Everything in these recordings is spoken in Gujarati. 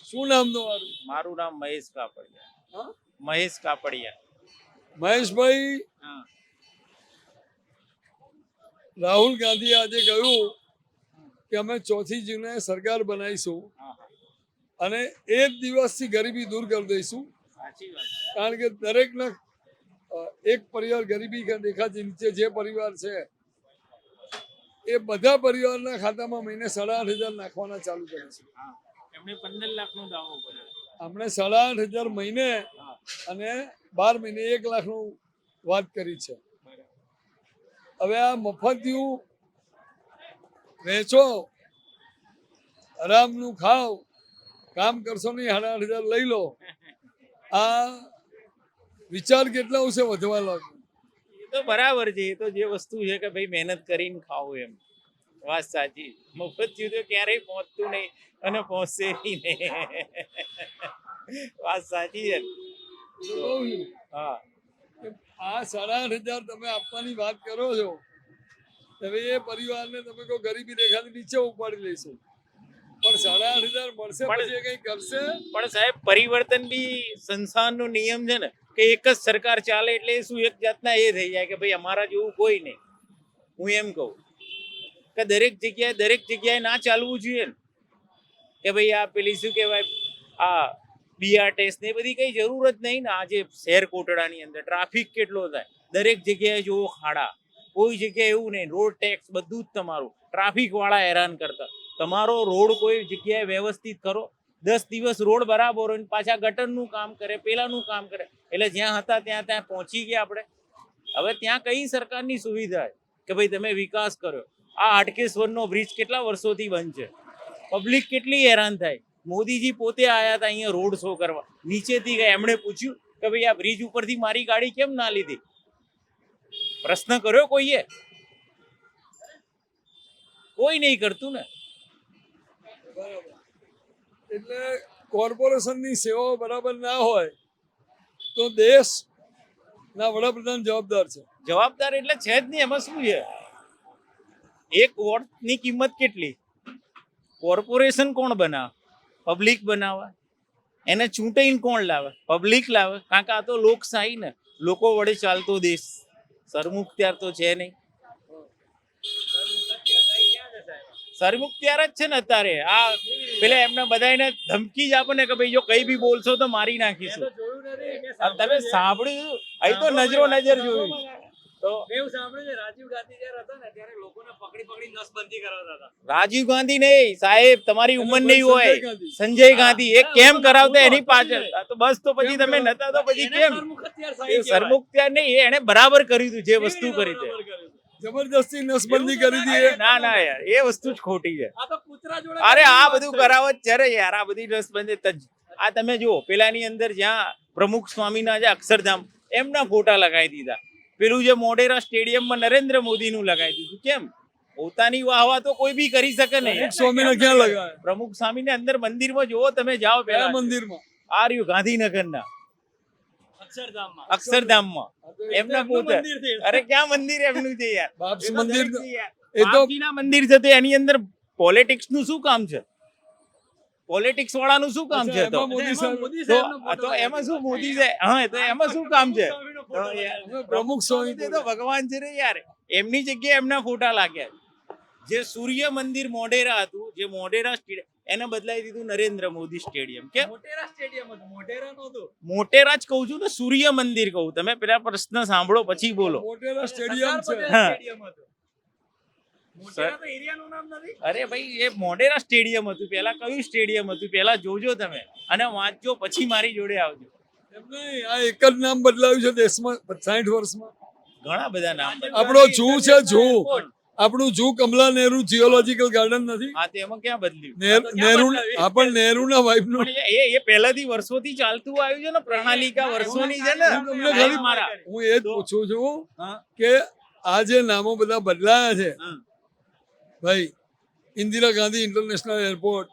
શું નામ તમારું? મારું નામ મહેશ કાપડિયા. હા? મહેશ કાપડિયા. મહેશભાઈ, હા. રાહુલ ગાંધી આજે કહ્યું કે અમે 4મી જૂને સરકાર બનાવીશું હા, હા. અને એ જ દિવસથી ગરીબી દૂર કરી દઈશું. સાચી વાત. કારણ કે દરેકના એક પરિવાર ગરીબી રેખાથી નીચે જે પરિવાર છે એ બધા પરિવારના ખાતામાં મહિને 8,500 નાખવાના ચાલુ કરે છે. હા. એમણે 15 લાખનો દાવો કર્યો. આપણે 8,500 મહિને હા. અને 12 મહિને 1 લાખનું વાત કરી છે. બરાબર. હવે આ મફતિયું વેચો, આરામનું ખાઓ, કામ કરશો નહીં, 8,500 લઈ લો. આ વિચાર કેટલા ઉસે વધવા લાગ્યો. એ તો બરાબર છે. એ તો જે વસ્તુ છે કે ભાઈ મહેનત કરીને ખાવું એમ. વાત સાચી. મફત થયું તો ક્યારેય પહોંચતું નહીં અને પહોંચશે નહીં. વાત સાચી છે ને? તો કહું છું હા. કે આ 8,500 તમે આપવાની વાત કરો છો, હવે એ પરિવારને તમે કહો ગરીબી રેખાથી નીચે ઉપાડી લઈશું, પણ 8,500 મળશે પછી એ કઈ કરશે? પણ સાહેબ, પરિવર્તન બી સંસારનો નિયમ છે ને કે એક જ સરકાર ચાલે એટલે શું એક જાતના એ થઈ જાય કે ભાઈ અમારા જેવું કોઈ નહીં. હું એમ કહું કે દરેક જગ્યાએ ના ચાલવું જોઈએ ને કે ભાઈ આ પેલી શું કહેવાય, આ બીઆર ટેસ્ટ ને બધી કઈ જરૂર જ નહીં ને. આજે શહેર કોટડાની અંદર ટ્રાફિક કેટલો થાય, દરેક જગ્યાએ જોવો ખાડા, કોઈ જગ્યાએ એવું નહીં. રોડ ટેક્સ બધું જ તમારું, ટ્રાફિક વાળા હેરાન કરતા. તમારો રોડ કોઈ જગ્યાએ વ્યવસ્થિત કરો, 10 દિવસ રોડ બરાબર હોય પાછા ગટરનું કામ કરે, પેલાનું કામ કરે, એટલે જ્યાં હતા ત્યાં પહોંચી ગયા આપણે. હવે ત્યાં કઈ સરકારની સુવિધા કે ભાઈ તમે વિકાસ કર્યો? આ હાટકેશ્વરનો બ્રિજ કેટલા વર્ષોથી બંધ છે, પબ્લિક કેટલી હેરાન થાય. મોદીજી પોતે આયા હતા અહીંયા રોડ શો કરવા, નીચેથી ગયા, એમણે પૂછ્યું કે ભાઈ આ બ્રિજ ઉપરથી મારી ગાડી કેમ ના લીધી? પ્રશ્ન કર્યો કોઈએ? કોઈ નહીં કરતું ને. બરાબર. એટલે કોર્પોરેશનની સેવાઓ બરાબર ના હોય તો દેશના વડાપ્રધાન જવાબદાર છે. જવાબદાર એટલે છે જ નહીં. એમાં શું છે? એક વોટની કિંમત કેટલી? કોર્પોરેશન કોણ બનાવે? પબ્લિક બનાવે. એને ચૂંટાઈને કોણ લાવે? પબ્લિક લાવે. કારણ કે આ તો લોકશાહી ને, લોકો વડે ચાલતો દેશ. સરમુખત્યાર તો છે નહીં. સરમુખત્યાર જ છે ને અત્યારે. આ પેલા એમને બધાને ધમકી જ આપે ને કે ભાઈ જો કઈ બી બોલશો તો મારી નાખીશું. તમે સાંભળ્યું? અહીં તો નજરો નજર જોયું. તો એવું સાંભળ્યું છે રાજીવ ગાંધી જ્યારે હતા ને ત્યારે લોકોને પકડી નસબંધી કરાવતા હતા. રાજીવ ગાંધી નહીં સાહેબ, તમારી ઉંમર નહીં હોય. સંજય ગાંધી. સંજય ગાંધી એ કેમ કરાવતા એની પાછળ? તો બસ, તો પછી તમે નતા તો પછી કેમ? એ સરમુખત્યાર નહીં, એને બરાબર કર્યું હતું જે વસ્તુ કરી છે. જબરદસ્તી નસબંધી કરી દીધી. ના ના યાર, એ વસ્તુ જ ખોટી છે. આ તો કૂતરા જોડે અરે આ બધું કરાવત છે યાર, આ બધી નસબંધી. આ તમે જુઓ, પેલાની અંદર જ્યાં પ્રમુખ સ્વામીના જે અક્ષરધામ, એમના ફોટા લગાવી દીધા. પેલું જે મોઢેરા સ્ટેડિયમમાં નરેન્દ્ર મોદીનું લગાવી દીધું. કેમ? પોતાની વાહવા તો કોઈ બી કરી શકે ને. સ્વામીને ક્યાં લગાવે? પ્રમુખ સ્વામીને અંદર મંદિરમાં જોવો તમે, જાઓ કયા પેલા મંદિરમાં? આ રહ્યું ગાંધીનગરના અક્ષરધામમાં એમના પોતે. અરે ક્યાં મંદિર એમનું છે યાર? બાપસ મંદિર એ તો મંદિર છે તો એની અંદર પોલિટિક્સ નું શું કામ છે? પોલિટિક્સ વાળાનું શું કામ છે? તો મોદી સાહેબ તો એમાં શું મોદી છે? હા, તો એમાં શું કામ છે? પ્રમુખ સ્વામી તે તો ભગવાન છે ને યાર. એમની જગ્યાએ એમના ફોટા લાગ્યા. જે સૂર્ય મંદિર મોઢેરા હતું, જે મોઢેરા સ્ટેડિયમ, એને બદલાઈ દીધું નરેન્દ્ર મોદી સ્ટેડિયમ. કેમ? મોટેરા સ્ટેડિયમ હતું, મોટેરા નહોતું. મોટેરા જ કહું છું ને, સૂર્ય મંદિર કહું. તમે પેલા પ્રશ્ન સાંભળો પછી બોલો. મોટેરા સ્ટેડિયમ છે. હા. સ્ટેડિયમ હતું. મોટેરા તો એરિયાનું નામ નથી. અરે ભાઈ, એ મોઢેરા સ્ટેડિયમ હતું. પેલા કયું સ્ટેડિયમ હતું પેલા જોજો તમે, અને વાંચજો, પછી મારી જોડે આવજો. એમને આ એક જ નામ બદલાયું છે દેશમાં 60 વર્ષમાં. ઘણા બધા નામ આપણો જૂ છે, જૂ. આપણું જૂ કમલા નહેરુ જીઓલોજીકલ ગાર્ડન નથી? હા, તેમાં ક્યાં બદલ્યું? નહેરુ, આપણ નહેરુના વાઇફ નું. પણ એ પહેલાથી વર્ષોથી ચાલતું આવ્યું છે ને, પ્રણાલિકા વર્ષોની છે ને. તમને ખાલી મારા હું એ જ પૂછું છું હા, કે આ જે નામો બધા બદલાયા છે હા. ભાઈ, ઇન્દિરા ગાંધી ઇન્ટરનેશનલ એરપોર્ટ,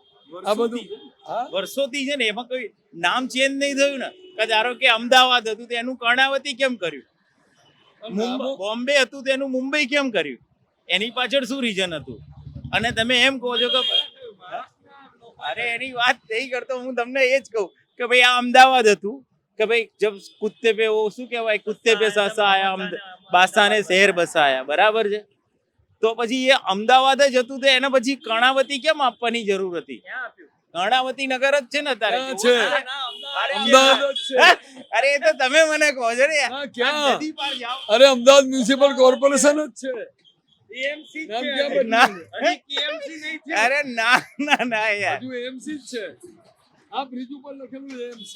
આ બધું હા વર્ષોથી છે ને, એમાં કોઈ નામ ચેન્જ નહીં થયું ને. કે ધારો કે અમદાવાદ હતું તો એનું કર્ણાવતી કેમ કર્યું? બોમ્બે હતું તો એનું મુંબઈ કેમ કર્યું? એની પાછળ શું રીઝન હતું? અને તમે એમ કહો છો કે અરે એની વાત નહીં કરતો, હું તમને એ જ કહું કે ભાઈ આ અમદાવાદ હતું કે ભાઈ જબ કુત્તે પે વો શું કહેવાય, કુત્તે પે સાસા આયા, બાસાને શહેર બસાયા, બરાબર છે. તો પછી એ અમદાવાદ જ હતું તો એને પછી કર્ણાવતી કેમ આપવાની જરૂર હતી? ક્યાં આપ્યું? કર્ણાવતી નગર જ છે ને અત્યારે. ક્યાં છે? ના, અમદાવાદ. અમદાવાદ જ છે. અરે એ તો તમે મને કહો છો ને. હા, ક્યાં? નદી પાર જાઓ. અરે અમદાવાદ મ્યુનિસિપલ કોર્પોરેશન જ છે. AMC જ નામ છે. ક્યાં બદલ્યું? ના. હજી KMC નહીં થયું. અરે ના ના ના યાર. હજુ AMC જ છે. આ બ્રિજ ઉપર લખેલું AMC.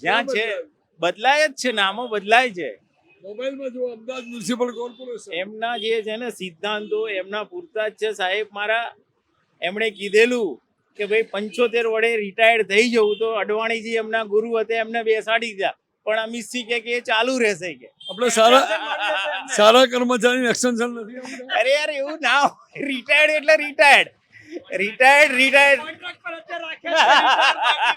જ્યાં છે બદલાય જ છે, નામો બદલાય છે. મોબાઈલમાં જો અમદાવાદ મ્યુનિસિપલ કોર્પોરેશન. એમના જે છે ને સિદ્ધાંતો એમના પૂરતા જ છે સાહેબ. મારા એમણે કીધેલું કે ભાઈ 75 વડે રિટાયર્ડ થઈ જવું તો અડવાણીજી એમના ગુરુ હતા, એમને બેસાડી દીધા. પણ અમિત સિંહ કે એ ચાલુ રહેશે કે. આપણે સારા કર્મચારી એક્સટેન્શન નથી આપતા. અરે યાર એવું ના હોય. રિટાયર્ડ એટલે રિટાયર્ડ. Contract પર અત્યારે રાખ્યા છે.